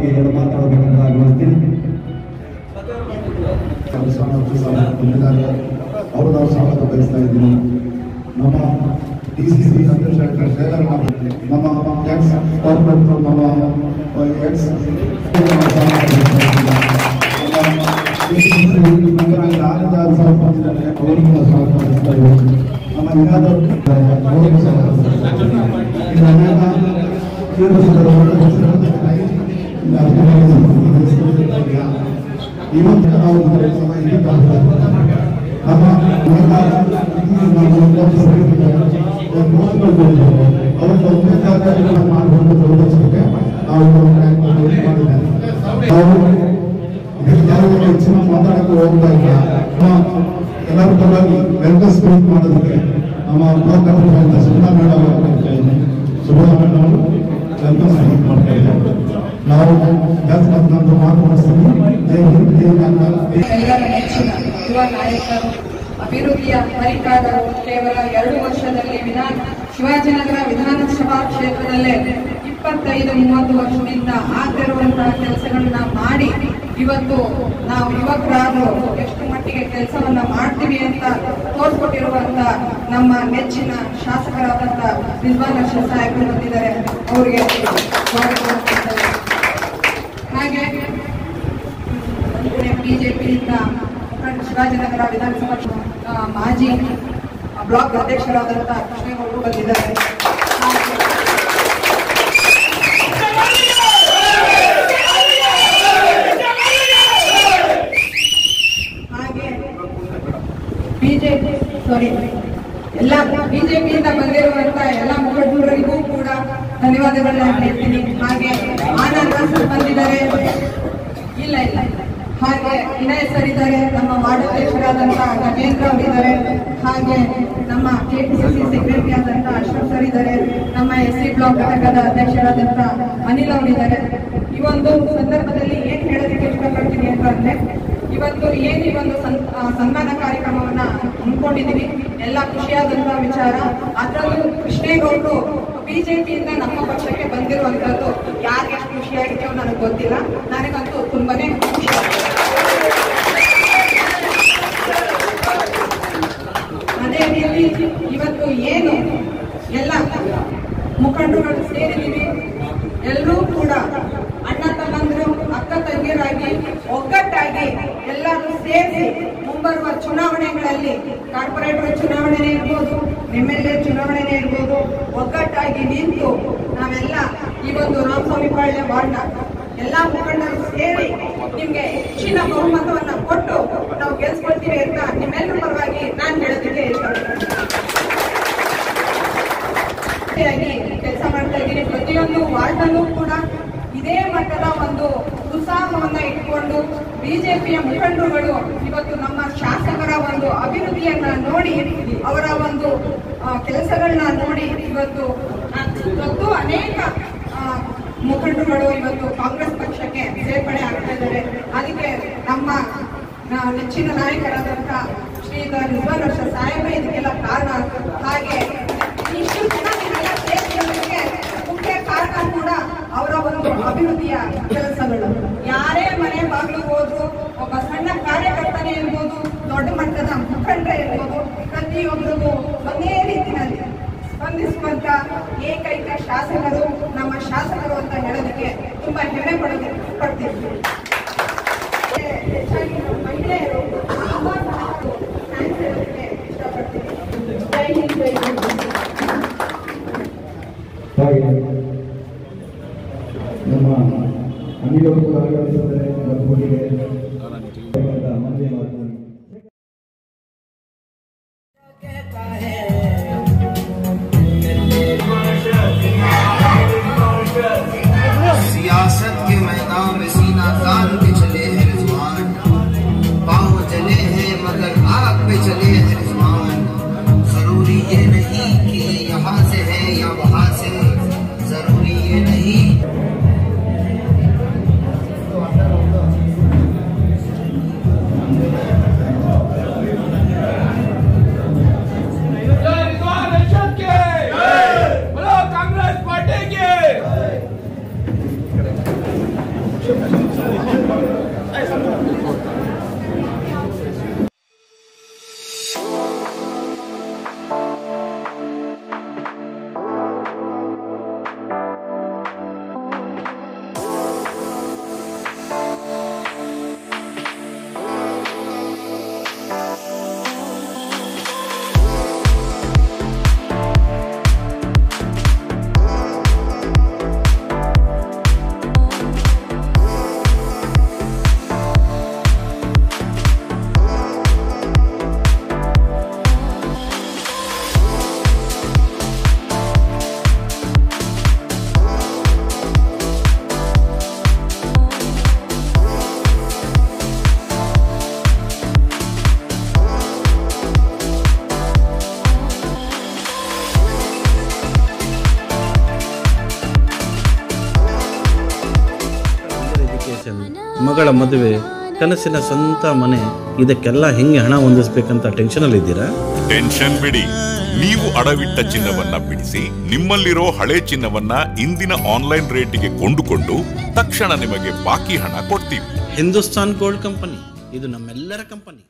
ಬಗ್ಗೆ ಎರಡು ಮಾತಾಡಬೇಕಂತ ಆಗ್ತೀನಿ. ಅವ್ರದ್ದು ಸ್ವಾಗತ ಬಯಸ್ತಾ ಇದ್ದೀನಿ. ನಮ್ಮ DCC ಅಧ್ಯಕ್ಷ ಶೈಲರ್ ನಮ್ಮ ಎಕ್ಸ್ ಕಾರ್ಪೊರೇಟ್ ನಮ್ಮ ಎಕ್ಸ್ ಅವರಿಗೂ ಸ್ವಾಗತ ಬಯಸ್ತಾ ಇದ್ದೀನಿ. ನಮ್ಮ ಇವತ್ತು ನಾವು ಹೆಚ್ಚಿನ ಮಾತಾಡಕ್ಕೆ ಹೋಗ್ತಾ ಇಲ್ಲ. ಎಲ್ಲರೂ ಪರವಾಗಿ ವೆಲ್ಕಮ್ ಸ್ಪೀಕ್ ಮಾಡೋದಕ್ಕೆ ನಮ್ಮ ಸುಧಾ ಮೇಡಮ್ ಅವರು ವೆಲ್ಕಮ್ ಸ್ಪೀಕ್ ಮಾಡ್ತಾ ಇದ್ದಾರೆ. ನಾವು ಮಾತು ಮಾಡಿಸ್ತೀವಿ. ಎಲ್ಲರ ನೆಚ್ಚಿನ ಯುವ ನಾಯಕರು, ಅಭಿವೃದ್ಧಿಯ ಹರಿಕಾರರು ಕೇವಲ 2 ವರ್ಷದಲ್ಲಿ ಶಿವಾಜಿನಗರ ವಿಧಾನಸಭಾ ಕ್ಷೇತ್ರದಲ್ಲೇ 25-30 ವರ್ಷದಿಂದ ಆಗ್ತಿರುವಂತಹ ಕೆಲಸಗಳನ್ನ ಮಾಡಿ ಇವತ್ತು ನಾವು ಯುವಕರಾದ್ರು ಎಷ್ಟು ಮಟ್ಟಿಗೆ ಕೆಲಸವನ್ನ ಮಾಡ್ತೀವಿ ಅಂತ ತೋರಿಸ್ಕೊಟ್ಟಿರುವಂತ ನಮ್ಮ ನೆಚ್ಚಿನ ಶಾಸಕರಾದಂತ ರಿಜ್ವಾನ್ ಅರ್ಷದ್ ಸಾಹೇಬರು ಬಂದಿದ್ದಾರೆ. ಅವರಿಗೆ ಹಾಗೆ ಬಿಜೆಪಿಯಿಂದ ಶಿವಾಜಿನಗರ ವಿಧಾನಸಭಾ ಮಾಜಿ ಬ್ಲಾಕ್ ಅಧ್ಯಕ್ಷರಾದಂತಹ ಕೃಷ್ಣೇಗೌಡರು ಬಂದಿದ್ದಾರೆ. ಹಾಗೆ ಎಲ್ಲ ಬಿಜೆಪಿಯಿಂದ ಬಂದಿರುವಂತ ಎಲ್ಲ ಮುಖಂಡರಿಗೂ ಕೂಡ ಧನ್ಯವಾದಗಳನ್ನ ಹೇಳ್ತೀನಿ. ಹಾಗೆ ಆನಂದ ಸರ್ ಬಂದಿದ್ದಾರೆ. ಇಲ್ಲ ಹಾಗೆ ವಿನಯ್ ಸರ್ ಇದ್ದಾರೆ. ನಮ್ಮ ವಾರ್ಡ್ ಅಧ್ಯಕ್ಷರಾದಂತಹ ಗಜೇಂದ್ರ ಅವರಿದ್ದಾರೆ. ಹಾಗೆ ನಮ್ಮ ಕೆಪಿಸಿಸಿ ಸೆಕ್ರೆಟರಿ ಆದಂತಹ ಅಶ್ರಫ್ ಸರ್ ಇದ್ದಾರೆ. ನಮ್ಮ SC ಬ್ಲಾಕ್ ಘಟಕದ ಅಧ್ಯಕ್ಷರಾದಂತಹ ಅನಿಲ್ ಅವರಿದ್ದಾರೆ. ಈ ಒಂದು ಸಂದರ್ಭದಲ್ಲಿ ಏನ್ ಹೇಳೋದಕ್ಕೆ ಇಷ್ಟಪಡ್ತೀನಿ ಅಂತಂದ್ರೆ, ಇವತ್ತು ಈ ಒಂದು ಸನ್ಮಾನ ಕಾರ್ಯಕ್ರಮವನ್ನ ಹಮ್ಮಿಕೊಂಡಿದೀವಿ. ಎಲ್ಲ ಖುಷಿಯಾದಂತಹ ವಿಚಾರ. ಅದರಲ್ಲೂ ಕೃಷ್ಣೇಗೌಡರು ಬಿಜೆಪಿಯಿಂದ ನಮ್ಮ ಪಕ್ಷಕ್ಕೆ ಬಂದಿರುವಂತದ್ದು ಯಾರಿಗೆ ಎಷ್ಟು ಖುಷಿಯಾಗಿದೆಯೋ ನನಗೆ ಗೊತ್ತಿಲ್ಲ. ನನಗಂತೂ ತುಂಬಾನೇ ಖುಷಿಯಾಗಿದೆ. ಅದೇ ರೀತಿ ಇವತ್ತು ಏನು ಎಲ್ಲ ಮುಖಂಡರುಗಳು ಸೇರಿದೀವಿ, ಎಲ್ಲರೂ ಕೂಡ ಅಣ್ಣ ತಮ್ಮಂದಿರು ಅಕ್ಕ ತಂಗಿಯರಾಗಿ ಒಗ್ಗಟ್ಟಾಗಿ ಎಲ್ಲರೂ ಸೇರಿಸಿ ಮುಂಬರುವ ಚುನಾವಣೆಗಳಲ್ಲಿ ಕಾರ್ಪೊರೇಟರ್ ಚುನಾವಣೆನೇ ಇರ್ಬೋದು, MLA ಚುನಾವಣೆನೇ ಇರ್ಬೋದು, ಒಗ್ಗಟ್ಟಾಗಿ ನಿಂತು ನಾವೆಲ್ಲ ಈ ಒಂದು ರಾಮಸ್ವಾಮಿ ಪಾಳ್ಯ ವಾರ್ಡ್ನ ಎಲ್ಲಾ ಮುಖಂಡರು ಸೇರಿ ನಿಮ್ಗೆ ಹೆಚ್ಚಿನ ಬಹುಮತವನ್ನ ಕೊಟ್ಟು ನಾವು ಗೆಲ್ಸ್ಕೊಳ್ತೀವಿ ಅಂತ ನಿಮ್ಮೆಲ್ಲರ ಪರವಾಗಿ ನಾನು ಹೇಳೋದಕ್ಕೆ ಇಷ್ಟಪಡ್ತೀನಿ. ಕೆಲಸ ಮಾಡ್ತಾ ಇದ್ದೀನಿ. ಪ್ರತಿಯೊಂದು ವಾರ್ಡ್ನಲ್ಲೂ ಕೂಡ ಇದೇ ಮಟ್ಟದ ಒಂದು ಉತ್ಸಾಹವನ್ನ ಇಟ್ಕೊಂಡು ಬಿಜೆಪಿಯ ಮುಖಂಡರುಗಳು ಇವತ್ತು ನಮ್ಮ ಶಾಸಕರ ಒಂದು ಅಭಿವೃದ್ಧಿಯನ್ನ ನೋಡಿ, ಅವರ ಒಂದು ಕೆಲಸಗಳನ್ನ ನೋಡಿ ಇವತ್ತು ಅನೇಕ ಮುಖಂಡರುಗಳು ಇವತ್ತು ಕಾಂಗ್ರೆಸ್ ಪಕ್ಷಕ್ಕೆ ಸೇರ್ಪಡೆ ಆಗ್ತಾ ಇದ್ದಾರೆ. ಅದಕ್ಕೆ ನಮ್ಮ ನೆಚ್ಚಿನ ನಾಯಕರಾದಂತಹ ಶ್ರೀಯುತ ರಿಜ್ವಾನ್ ಅರ್ಷದ್ ಸಾಹೇಬ್ರೆ ಇದಕ್ಕೆಲ್ಲ ಕಾರಣ. ಹಾಗೆ ಇಷ್ಟು ಜನ ಸೇರಿಸಲಿಕ್ಕೆ ಮುಖ್ಯ ಕಾರಣ ಕೂಡ ಅವರ ಒಂದು ಅಭಿವೃದ್ಧಿಯ ಕೆಲಸಗಳು. ಯಾರೇ ಮನೆ ಬಾಗಿಲು ಹೋದ್ರು, ಒಬ್ಬ ಸಣ್ಣ ಕಾರ್ಯಕರ್ತನೇ ಇರ್ಬೋದು, ದೊಡ್ಡ ಮಟ್ಟದ ಮುಖಂಡರೇ ಇರ್ಬೋದು, ಪ್ರತಿಯೊಬ್ಬರಿಗೂ ಒಂದೇ ರೀತಿಯಲ್ಲಿ ಸ್ಪಂದಿಸುವಂತ ಏಕೈಕ ಶಾಸಕರು ನಮ್ಮ ಶಾಸಕರು ಅಂತ ಹೇಳೋದಕ್ಕೆ ತುಂಬಾ ಹೆಮ್ಮೆ ಪಡ್ತೀವಿ. ಹೆಚ್ಚಾಗಿ ಮಹಿಳೆಯರು ಹೇಳೋದಕ್ಕೆ ಇಷ್ಟಪಡ್ತೀವಿ. ಜೈ ಹಿಂದ್, ಜೈ ಹಿಂದ್. ನಮ್ಮ ಅನಿಲ್ ಕೂಡ ಆಗಮಿಸಿದ್ದಾರೆ. ಮಂದಿ ಮಾತು सियासत के मैदान में सीना तान के चले हैं रिजवान, पाँव जले हैं मगर आग पे चले हैं रिजवान। जरूरी ये नहीं कि यहाँ से है या वहाँ से, जरूरी ये नहीं ಮಗಳ ಮದುವೆ, ಕನಸಿನ ಸ್ವಂತ ಮನೆ, ಇದಕ್ಕೆಲ್ಲ ಹೆಂಗೆ ಹಣ ಹೊಂದಿಸ್ಬೇಕಂತ ಟೆನ್ಷನಲ್ಲಿ ಇದ್ದೀರಾ? ಟೆನ್ಷನ್ ಬಿಡಿ, ನೀವು ಅಡವಿಟ್ಟ ಚಿನ್ನವನ್ನ ಬಿಡಿಸಿ ನಿಮ್ಮಲ್ಲಿರೋ ಹಳೆ ಚಿನ್ನವನ್ನ ಇಂದಿನ ಆನ್ಲೈನ್ ರೇಟಿಗೆ ಕೊಂಡುಕೊಂಡು ತಕ್ಷಣ ನಿಮಗೆ ಬಾಕಿ ಹಣ ಕೊಡ್ತೀವಿ. ಹಿಂದೂಸ್ತಾನ್ ಗೋಲ್ಡ್ ಕಂಪನಿ, ಇದು ನಮ್ಮೆಲ್ಲರ ಕಂಪನಿ.